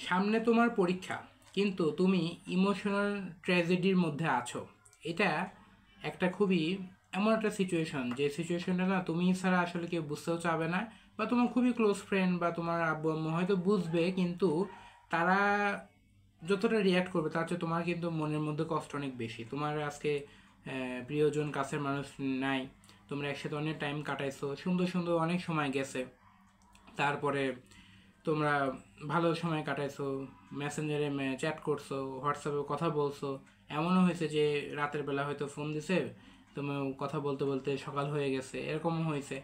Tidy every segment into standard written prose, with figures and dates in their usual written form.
সামনে তোমার পরীক্ষা, কিন্তু তুমি ইমোশনাল ট্র্যাজেডির মধ্যে আছো। এটা একটা খুবই এমন একটা সিচুয়েশন, যে সিচুয়েশনটা না তুমি ছাড়া আসলে কেউ বুঝতেও চাবে না, বা তোমার খুবই ক্লোজ ফ্রেন্ড বা তোমার আব্বু আম্মু হয়তো বুঝবে, কিন্তু তারা যতটা রিয়াক্ট করবে তার চেয়ে তোমার কিন্তু মনের মধ্যে কষ্ট অনেক বেশি। তোমার আজকে প্রিয়জন কাছের মানুষ নাই, তোমরা একসাথে অনেক টাইম কাটাইছো, সুন্দর সুন্দর অনেক সময় গেছে। তারপরে তোমরা ভালো সময় কাটাইছো, মেসেঞ্জারে চ্যাট করছো, হোয়াটসঅ্যাপে কথা বলছো। এমনও হয়েছে যে রাতের বেলা হয়তো ফোন দিছে, তুমি কথা বলতে বলতে সকাল হয়ে গেছে, এরকমও হয়েছে।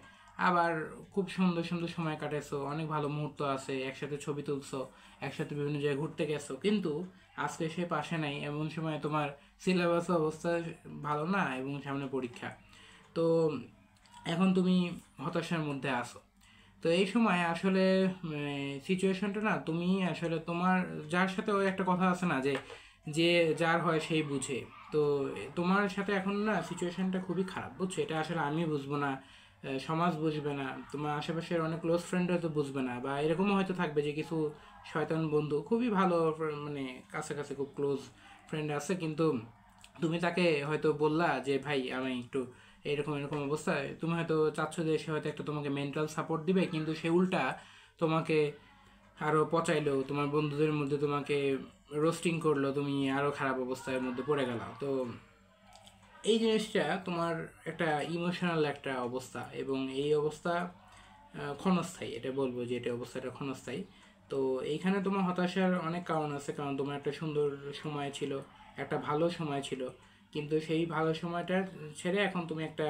আবার খুব সুন্দর সুন্দর সময় কাটাইছো, অনেক ভালো মুহূর্ত আছে, একসাথে ছবি তুলছো, একসাথে বিভিন্ন জায়গায় ঘুরতে গেছো, কিন্তু আজকে সে পাশে নাই। এমন সময় তোমার সিলেবাস অবস্থা ভালো না এবং সামনে পরীক্ষা। তো এখন তুমি হতাশার মধ্যে আছো। তো এই সময় আসলে সিচুয়েশনটা না, তুমি আসলে তোমার যার সাথে ওই একটা কথা আছে না, যে যে যার হয় সেই বুঝে। তো তোমার সাথে এখন না সিচুয়েশনটা খুবই খারাপ, বুঝছো? এটা আসলে আমি বুঝবো না, সমাজ বুঝবে না, তোমার আশেপাশের অনেক ক্লোজ ফ্রেন্ড হয়তো বুঝবে না, বা এরকমও হয়তো থাকবে যে কিছু শয়তান বন্ধু খুবই ভালো মানে কাছাকাছি খুব ক্লোজ ফ্রেন্ড আছে, কিন্তু তুমি তাকে হয়তো বললা যে ভাই আমি একটু এরকম এরকম অবস্থায়, তুমি হয়তো চাচ্ছ যে সে হয়তো একটা তোমাকে মেন্টাল সাপোর্ট দিবে, কিন্তু সে উল্টা তোমাকে আরো পচাইলো, তোমার বন্ধুদের মধ্যে তোমাকে রোস্টিং করলো, তুমি আরো খারাপ অবস্থার মধ্যে পড়ে গেলা। তো এই জিনিসটা তোমার একটা ইমোশনাল একটা অবস্থা, এবং এই অবস্থা ক্ষণস্থায়ী, এটা বলবো যে এটা অবস্থাটা ক্ষণস্থায়ী। তো এইখানে তোমার হতাশার অনেক কারণ আছে, কারণ তোমার একটা সুন্দর সময় ছিল, একটা ভালো সময় ছিল, কিন্তু সেই ভালো সময়টা ছেড়ে এখন তুমি একটা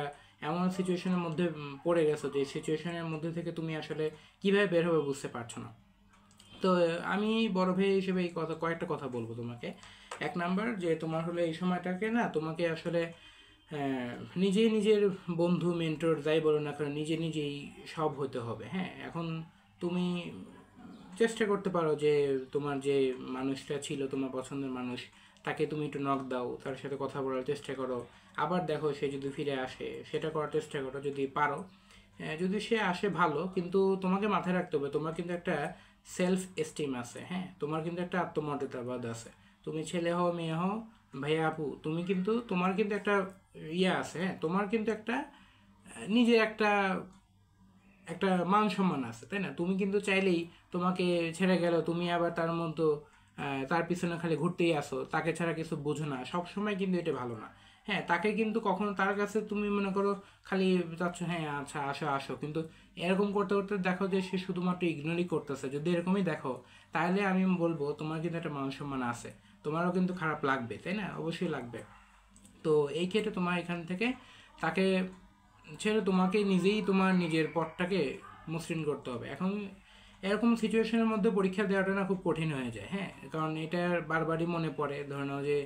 এমন সিচুয়েশনের মধ্যে পড়ে গেছো, যে সিচুয়েশনের মধ্যে থেকে তুমি আসলে কিভাবে বের হবে বুঝতে পারছো না। তো আমি বড় ভাই হিসেবে এই কথা কয়েকটা কথা বলবো তোমাকে। এক নাম্বার, যে তোমার হলো এই সময়টাকে না তোমাকে আসলে হ্যাঁ, নিজেই নিজের বন্ধু মেন্টর যাই বলো না কেন, নিজে নিজেই সব হতে হবে। হ্যাঁ, এখন তুমি চেষ্টা করতে পারো যে তোমার যে মানুষটা ছিল তোমার পছন্দের মানুষ, তাকে তুমি একটু নক দাও, তার সাথে কথা বলার চেষ্টা করো। আবার দেখো সে যদি ফিরে আসে, সেটা করার চেষ্টা করো যদি পারো। যদি সে আসে ভালো, কিন্তু তোমাকে মাথায় রাখতে হবে তোমার কিন্তু একটা সেলফ এস্টিম আছে। হ্যাঁ, তোমার কিন্তু একটা আত্মমর্যাদাবোধ আছে। তুমি ছেলে হও মেয়ে হও, ভাইয়া আপু, তুমি কিন্তু তোমার কিন্তু একটা ইয়ে আছে। হ্যাঁ, তোমার কিন্তু একটা নিজের একটা একটা মান সম্মান আছে, তাই না? তুমি কিন্তু চাইলেই তোমাকে ছেড়ে গেল, তুমি আবার তার মতো তার পিছনে খালি ঘুরতেই আসো, তাকে ছাড়া কিছু বোঝো না, সব সময় কিন্তু এটা ভালো না। হ্যাঁ, তাকে কিন্তু কখনো তার কাছে তুমি মনে করো খালি চাচ্ছ হ্যাঁ আচ্ছা আসো আসো, কিন্তু এরকম করতে করতে দেখো যে সে শুধুমাত্র ইগনোরই করতেছে। যদি এরকমই দেখো, তাহলে আমি বলবো তোমার কিন্তু একটা মান সম্মান আছে, তোমারও কিন্তু খারাপ লাগবে, তাই না? অবশ্যই লাগবে। তো এই ক্ষেত্রে তোমার এখান থেকে তাকে ছেড়ে তোমাকে নিজেই তোমার নিজের পথটাকে মসৃণ করতে হবে। এখন এরকম সিচুয়েশনের মধ্যে পরীক্ষা দেওয়াটা না খুব কঠিন হয়ে যায়। হ্যাঁ, কারণ এটা বারবারই মনে পড়ে। ধরে নাও যে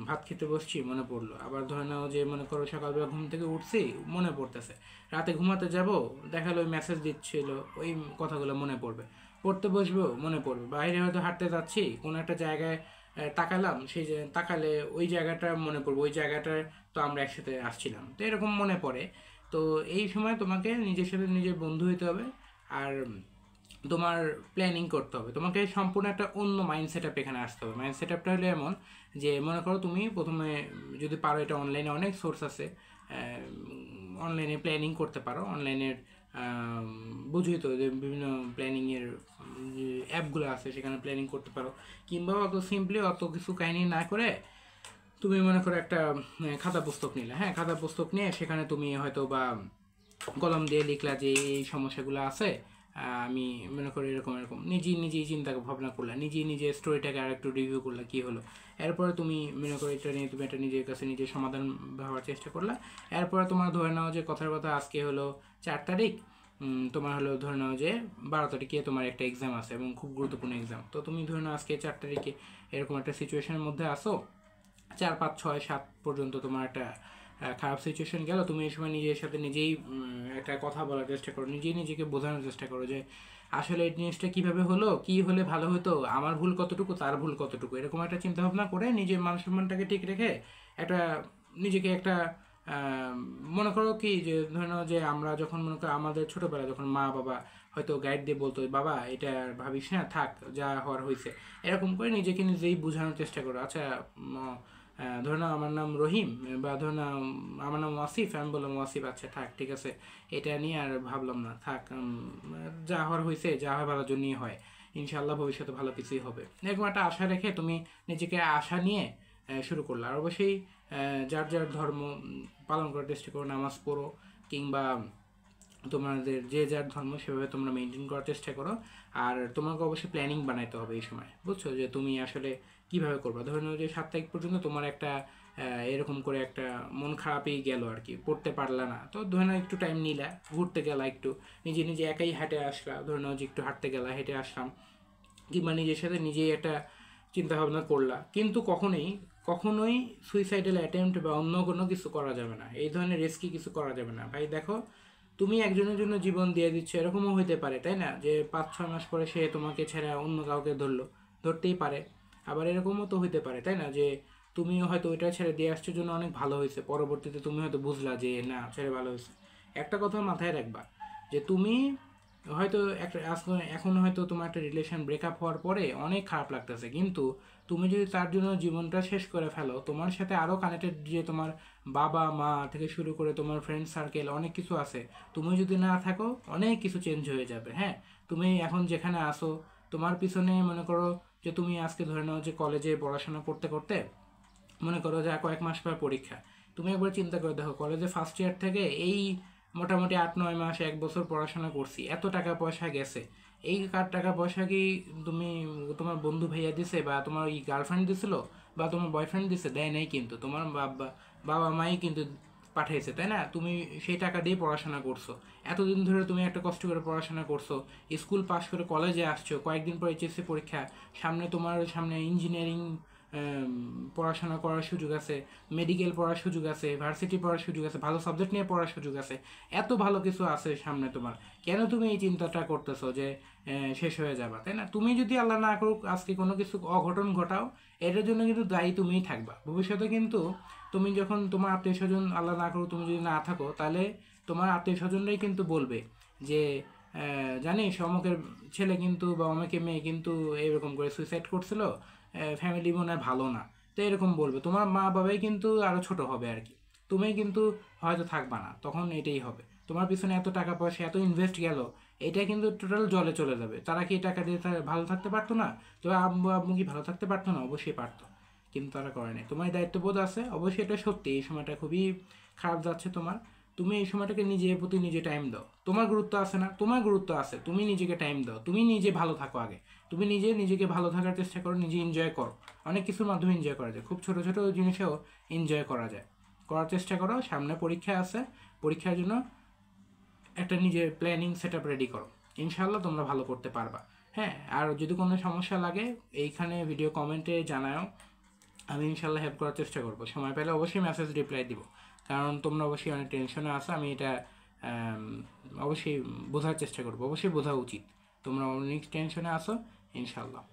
ভাত খেতে বসছি, মনে পড়লো। আবার ধরে নাও যে মনে করো সকালবেলা ঘুম থেকে উঠছি, মনে পড়তেছে। রাতে ঘুমাতে যাব, দেখালো ওই মেসেজ দিচ্ছিল, ওই কথাগুলো মনে পড়বে। পড়তে বসবো, মনে পড়বে। বাইরে হয়তো হাঁটতে যাচ্ছি, কোনো একটা জায়গায় তাকালাম, সেই যে তাকালে ওই জায়গাটা মনে পড়বে, ওই জায়গাটায় তো আমরা একসাথে আসছিলাম, তো এরকম মনে পড়ে। তো এই সময় তোমাকে নিজের সাথে নিজের বন্ধু হতে হবে, আর তোমার প্ল্যানিং করতে হবে। তোমাকে সম্পূর্ণ একটা অন্য মাইন্ড সেট আপ এখানে আসতে হবে। মাইন্ড সেট আপটা হলো এমন যে মনে করো তুমি প্রথমে যদি পারো, এটা অনলাইনে অনেক সোর্স আছে, অনলাইনে প্ল্যানিং করতে পারো। অনলাইনের বুঝই তো যে বিভিন্ন প্ল্যানিংয়ের যে অ্যাপগুলো আছে, সেখানে প্ল্যানিং করতে পারো। কিংবা অত সিম্পলি অত কিছু কাহিনী না করে তুমি মনে করো একটা খাতা পুস্তক নিলে। হ্যাঁ, খাতা পুস্তক নিয়ে সেখানে তুমি হয়তো বা কলম দিয়ে লিখলা যে এই সমস্যাগুলো আছে, আমি মনে করি এরকম এরকম, নিজেই নিজেই চিন্তা ভাবনা করলা, নিজেই নিজের স্টোরিটাকে আর একটু রিভিউ করলা কী হলো। এরপরে তুমি মনে করো এটা নিয়ে তুমি একটা নিজের কাছে নিজের সমাধান ভাবার চেষ্টা করলা। এরপরে তোমার ধরে নাও যে কথার কথা আজকে হলো 4 তারিখ, তোমার হলো ধরে নাও যে 12 তারিখে তোমার একটা এক্সাম আছে, এবং খুব গুরুত্বপূর্ণ এক্সাম। তো তুমি ধরে নাও আজকে 4 তারিখে এরকম একটা সিচুয়েশনের মধ্যে আসো, 4 5 6 7 পর্যন্ত তোমার একটা খারাপ সিচুয়েশন গেল। তুমি এই সময় নিজের সাথে নিজেই একটা কথা বলার চেষ্টা করো, নিজেই নিজেকে বোঝানোর চেষ্টা করো যে আসলে এই জিনিসটা কীভাবে হলো, কী হলে ভালো হতো, আমার ভুল কতটুকু, তার ভুল কতটুকু, এরকম একটা চিন্তা ভাবনা করে নিজের মান সম্মানটাকে ঠিক রেখে একটা নিজেকে একটা মনে করো কি, যে ধরে নাও যে আমরা যখন মনে করো আমাদের ছোটোবেলায় যখন মা বাবা হয়তো গাইড দিয়ে বলতো বাবা এটা আর ভাবিস না, থাক, যা হওয়ার হয়েছে। এরকম করে নিজেকে নিজেই বোঝানোর চেষ্টা করো। আচ্ছা, ধরে নাও আমার নাম রহিম, বা ধরে নাও আমার নাম ওয়াসিফ, আমি বললাম ওয়াসিফ, আচ্ছা থাক, ঠিক আছে, এটা নিয়ে আর ভাবলাম না, থাক, যা হওয়ার হয়েছে, যা হয় ভালোর জন্যই হয়, ইনশাআল্লাহ ভবিষ্যতে ভালো কিছুই হবে। এরকম একটা আশা রেখে তুমি নিজেকে আশা নিয়ে শুরু করলে। আর অবশ্যই যার যার ধর্ম পালন করার চেষ্টা করো, নামাজ পড়ো, কিংবা তোমাদের যে যার ধর্ম সেভাবে তোমরা মেনটেন করার চেষ্টা করো। আর তোমাকে অবশ্যই প্ল্যানিং বানাইতে হবে এই সময়, বুঝছো, যে তুমি আসলে কিভাবে করবা। ধরে নাও যে 7 তারিখ পর্যন্ত তোমার একটা এরকম করে একটা মন খারাপই গেল আর কি, পড়তে পারলা না, তো ধরে নাও একটু টাইম নিলা, ঘুরতে গেলা, একটু নিজে নিজে একাই হাঁটে আসলা, ধরে নাও যে একটু হাঁটতে গেলা, হেঁটে আসলাম, কিংবা নিজের সাথে নিজেই একটা চিন্তা ভাবনা করলা। কিন্তু কখনোই কখনোই সুইসাইডাল অ্যাটেম্প্ট বা অন্য কোনো কিছু করা যাবে না, এই ধরনের রিস্কি কিছু করা যাবে না ভাই। দেখো, তুমি একজনের জন্য জীবন দিয়ে দিচ্ছ, এরকমও হইতে পারে, তাই না, যে 5-6 মাস পরে সে তোমাকে ছেড়ে অন্য কাউকে ধরলো, ধরতেই পারে। আবার এরকমও তো হইতে পারে, তাই না, যে তুমিও হয়তো ওইটা ছেড়ে দিয়ে আসছো জন্য অনেক ভালো হয়েছে, পরবর্তীতে তুমি হয়তো বুঝলা যে না, ছেড়ে ভালো হয়েছে। একটা কথা মাথায় রাখবা, যে তুমি হয়তো একটা এখন হয়তো তোমার একটা রিলেশন ব্রেকআপ হওয়ার পরে অনেক খারাপ লাগতেছে, কিন্তু তুমি যদি তার জন্য জীবনটা শেষ করে ফেলো, তোমার সাথে আরও কানেক্টেড যে তোমার বাবা মা থেকে শুরু করে তোমার ফ্রেন্ড সার্কেল অনেক কিছু আছে, তুমি যদি না থাকো অনেক কিছু চেঞ্জ হয়ে যাবে। হ্যাঁ, তুমি এখন যেখানে আসো, তোমার পিছনে মনে করো যে তুমি আজকে ধরে নাও যে কলেজে পড়াশোনা করতে করতে মনে করো যে আর কয়েক মাস পর পরীক্ষা, তুমি একবার চিন্তা করে দেখো, কলেজে ফার্স্ট ইয়ার থেকে এই মোটামুটি 8-9 মাস 1 বছর পড়াশোনা করছি, এত টাকা পয়সা গেছে, এই কার টাকা পয়সা কি তুমি তোমার বন্ধু ভাইয়া দিছে, বা তোমার এই গার্লফ্রেন্ড দিছিল, বা তোমার বয়ফ্রেন্ড দিছে? দেয় নাই, কিন্তু তোমার বাবা বাবা মাই কিন্তু পাঠাইছে, তাই না? তুমি সেই টাকা দিয়ে পড়াশোনা করছো, এতদিন ধরে তুমি একটা কষ্ট করে পড়াশোনা করছো, স্কুল পাশ করে কলেজে আসছো, কয়েকদিন পর এইচএসসি পরীক্ষা সামনে, তোমার সামনে ইঞ্জিনিয়ারিং পড়াশোনা করার সুযোগ আছে, মেডিকেল পড়ার সুযোগ আছে, ভার্সিটি পড়ার সুযোগ আছে, ভালো সাবজেক্ট নিয়ে পড়ার সুযোগ আছে, এত ভালো কিছু আছে সামনে তোমার। কেন তুমি এই চিন্তাটা করতেছো যে শেষ হয়ে যাবা, তাই না? তুমি যদি আল্লাহ না করুক আজকে কোনো কিছু অঘটন ঘটাও, এটার জন্য কিন্তু দায়ী তুমিই থাকবা ভবিষ্যতে। কিন্তু তুমি যখন তোমার আত্মীয় স্বজন, আল্লাহ না করুক তুমি যদি না থাকো, তাহলে তোমার আত্মীয় স্বজনরাই কিন্তু বলবে যে জানিস অমুকের ছেলে কিন্তু বা অমুকের মেয়ে কিন্তু এরকম করে সুইসাইড করছিল, ফ্যামিলি মনে হয় ভালো না, তো এরকম বলবে। তোমার মা বাবাই কিন্তু আরও ছোট হবে আর কি, তুমি কিন্তু হয়তো থাকবা না, তখন এটাই হবে। তোমার পিছনে এত টাকা পয়সা এত ইনভেস্ট গেল, এটা কিন্তু টোটাল জলে চলে যাবে। তারা কি টাকা দিয়ে তারা ভালো থাকতে পারতো না? তো আব্বু আম্মু কি ভালো থাকতে পারতো না? অবশ্যই পারতো, কিন্তু তারা করেনি। তোমার দায়িত্ববোধ আছে, অবশ্যই এটা সত্যি, এই সময়টা খুবই খারাপ যাচ্ছে তোমার। তুমি এই সময়টাকে নিজের প্রতি নিজে টাইম দাও। তোমার গুরুত্ব আছে না? তোমার গুরুত্ব আছে, তুমি নিজেকে টাইম দাও, তুমি নিজে ভালো থাকো আগে। তুমি নিজেকে ভালো থাকার চেষ্টা করো, নিজে এনজয় করো। অনেক কিছুর মাধ্যমে এনজয় করা যায়, খুব ছোট ছোট জিনিসেও এনজয় করা যায়। করার চেষ্টা করো। সামনে পরীক্ষা আছে, পরীক্ষার জন্য একটা নিজের প্ল্যানিং সেট আপ রেডি করো, ইনশাল্লাহ তোমরা ভালো করতে পারবা। হ্যাঁ, আর যদি কোনো সমস্যা লাগে এইখানে ভিডিও কমেন্টে জানাও, আমি ইনশাল্লাহ হেল্প করার চেষ্টা করবো। সময় পেলে অবশ্যই মেসেজ রিপ্লাই দিব, কারণ তোমরা অবশ্যই অনেক টেনশনে আসো, আমি এটা অবশ্যই বোঝার চেষ্টা করবো, অবশ্যই বোঝা উচিত, তোমরা অনেক টেনশনে আসো। ইনশাল্লাহ